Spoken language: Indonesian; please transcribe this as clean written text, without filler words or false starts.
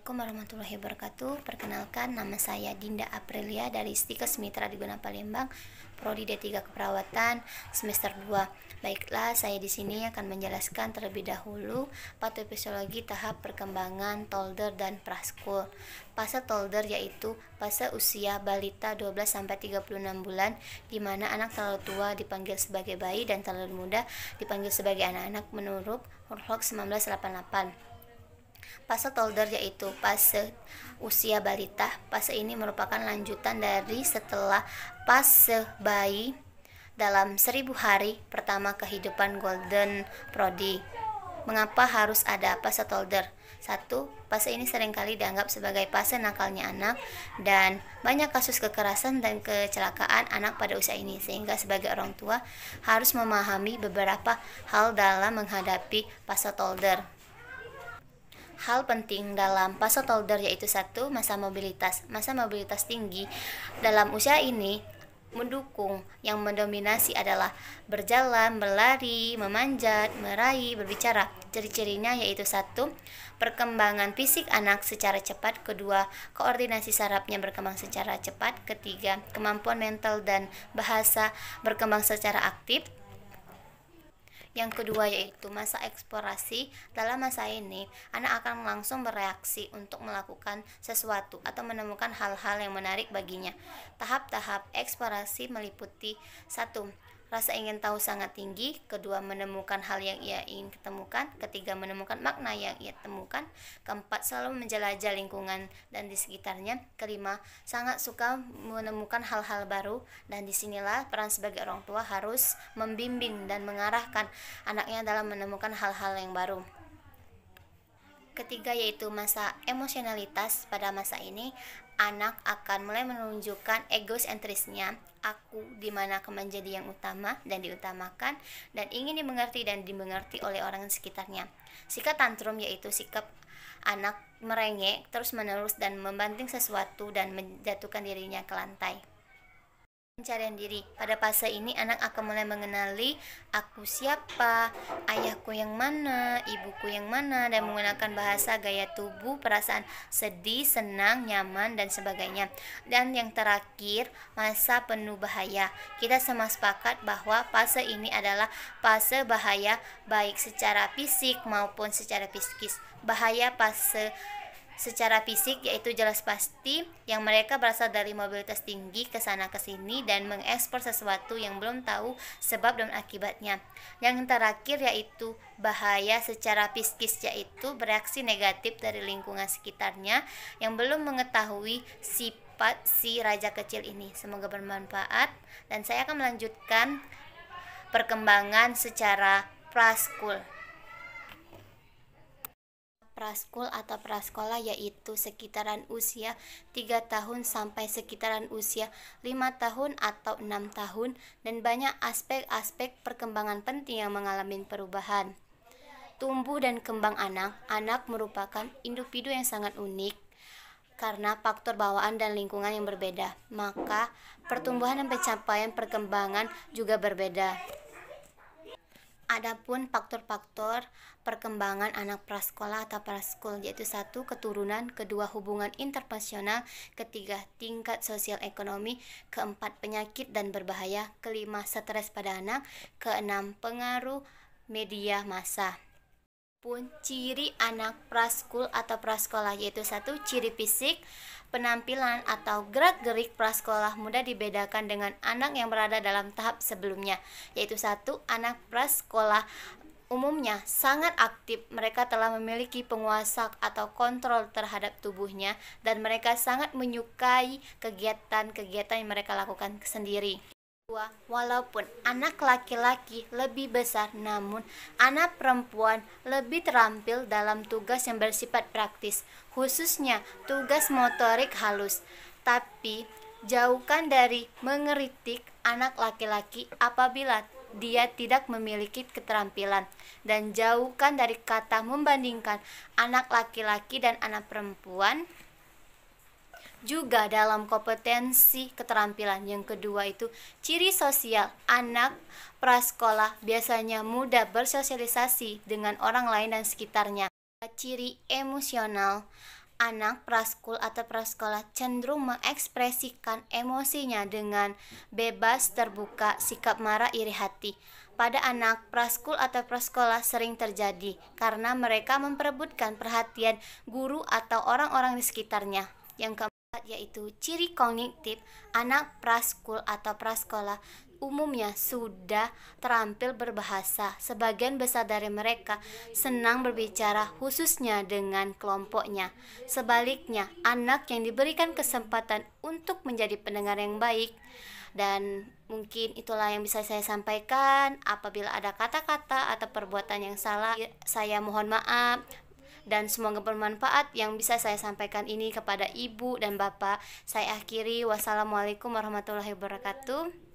Assalamualaikum warahmatullahi wabarakatuh. Perkenalkan, nama saya Dinda Aprilia dari Stikes Mitra Diguna Palembang, Prodi D3 Keperawatan semester 2. Baiklah, saya di sini akan menjelaskan terlebih dahulu patofisiologi tahap perkembangan toddler dan praskul. Fase toddler yaitu fase usia balita 12 sampai 36 bulan, di mana anak terlalu tua dipanggil sebagai bayi dan terlalu muda dipanggil sebagai anak-anak menurut Hurlok 1988. Fase toddler yaitu fase usia balita. Fase ini merupakan lanjutan dari setelah fase bayi dalam 1000 hari pertama kehidupan Golden Prodi. Mengapa harus ada fase toddler? 1. Fase ini seringkali dianggap sebagai fase nakalnya anak, dan banyak kasus kekerasan dan kecelakaan anak pada usia ini, sehingga sebagai orang tua harus memahami beberapa hal dalam menghadapi fase toddler. Hal penting dalam fase toddler yaitu 1. Masa mobilitas. Masa mobilitas tinggi dalam usia ini mendukung. Yang mendominasi adalah berjalan, berlari, memanjat, meraih, berbicara. Ciri-cirinya yaitu 1. Perkembangan fisik anak secara cepat. 2. Koordinasi sarafnya berkembang secara cepat. 3. Kemampuan mental dan bahasa berkembang secara aktif. Yang kedua yaitu masa eksplorasi. Dalam masa ini, anak akan langsung bereaksi untuk melakukan sesuatu atau menemukan hal-hal yang menarik baginya. Tahap-tahap eksplorasi meliputi 1. Rasa ingin tahu sangat tinggi. 2. Menemukan hal yang ia ingin ketemukan. 3. Menemukan makna yang ia temukan. 4. Selalu menjelajah lingkungan dan di sekitarnya. 5. Sangat suka menemukan hal-hal baru, dan disinilah peran sebagai orang tua harus membimbing dan mengarahkan anaknya dalam menemukan hal-hal yang baru. Ketiga yaitu masa emosionalitas. Pada masa ini, anak akan mulai menunjukkan egosentrisnya, aku, di mana akan menjadi yang utama dan diutamakan, dan ingin dimengerti dan dimengerti oleh orang sekitarnya. Sikap tantrum yaitu sikap anak merengek terus-menerus dan membanting sesuatu dan menjatuhkan dirinya ke lantai. Pencarian diri. Pada fase ini anak akan mulai mengenali aku siapa, ayahku yang mana, ibuku yang mana, dan menggunakan bahasa, gaya tubuh, perasaan sedih, senang, nyaman, dan sebagainya. Dan yang terakhir, masa penuh bahaya. Kita semua sepakat bahwa fase ini adalah fase bahaya baik secara fisik maupun secara psikis. Bahaya fase secara fisik yaitu jelas pasti yang mereka berasal dari mobilitas tinggi ke sana ke sini dan mengekspor sesuatu yang belum tahu sebab dan akibatnya. Yang terakhir yaitu bahaya secara psikis, yaitu bereaksi negatif dari lingkungan sekitarnya yang belum mengetahui sifat si raja kecil ini. Semoga bermanfaat, dan saya akan melanjutkan perkembangan secara praskul. Praskul atau prasekolah yaitu sekitaran usia 3 tahun sampai sekitaran usia 5 tahun atau 6 tahun, dan banyak aspek-aspek perkembangan penting yang mengalami perubahan. Tumbuh dan kembang anak. Anak merupakan individu yang sangat unik karena faktor bawaan dan lingkungan yang berbeda, maka pertumbuhan dan pencapaian perkembangan juga berbeda. Adapun faktor-faktor perkembangan anak prasekolah atau praskul yaitu 1. Keturunan. 2. Hubungan interpersonal. 3. Tingkat sosial ekonomi. 4. Penyakit dan berbahaya. 5. Stres pada anak. 6. Pengaruh media massa. Ciri anak praskul atau prasekolah yaitu 1. Ciri fisik. Penampilan atau gerak-gerik prasekolah mudah dibedakan dengan anak yang berada dalam tahap sebelumnya, yaitu 1. Anak prasekolah umumnya sangat aktif. Mereka telah memiliki penguasa atau kontrol terhadap tubuhnya, dan mereka sangat menyukai kegiatan-kegiatan yang mereka lakukan sendiri. 2. Walaupun anak laki-laki lebih besar, namun anak perempuan lebih terampil dalam tugas yang bersifat praktis, khususnya tugas motorik halus. Tapi jauhkan dari mengkritik anak laki-laki apabila dia tidak memiliki keterampilan, dan jauhkan dari kata membandingkan anak laki-laki dan anak perempuan juga dalam kompetensi keterampilan. Yang kedua itu ciri sosial. Anak prasekolah biasanya mudah bersosialisasi dengan orang lain dan sekitarnya. Ciri emosional. Anak praskul atau prasekolah cenderung mengekspresikan emosinya dengan bebas, terbuka, sikap marah, iri hati. Pada anak praskul atau prasekolah sering terjadi karena mereka memperebutkan perhatian guru atau orang-orang di sekitarnya. Yang keempat yaitu ciri kognitif anak praskul atau prasekolah umumnya sudah terampil berbahasa. Sebagian besar dari mereka senang berbicara khususnya dengan kelompoknya. Sebaliknya, anak yang diberikan kesempatan untuk menjadi pendengar yang baik. Dan mungkin itulah yang bisa saya sampaikan. Apabila ada kata-kata atau perbuatan yang salah, saya mohon maaf. Dan semoga bermanfaat yang bisa saya sampaikan ini kepada ibu dan bapak. Saya akhiri, wassalamualaikum warahmatullahi wabarakatuh.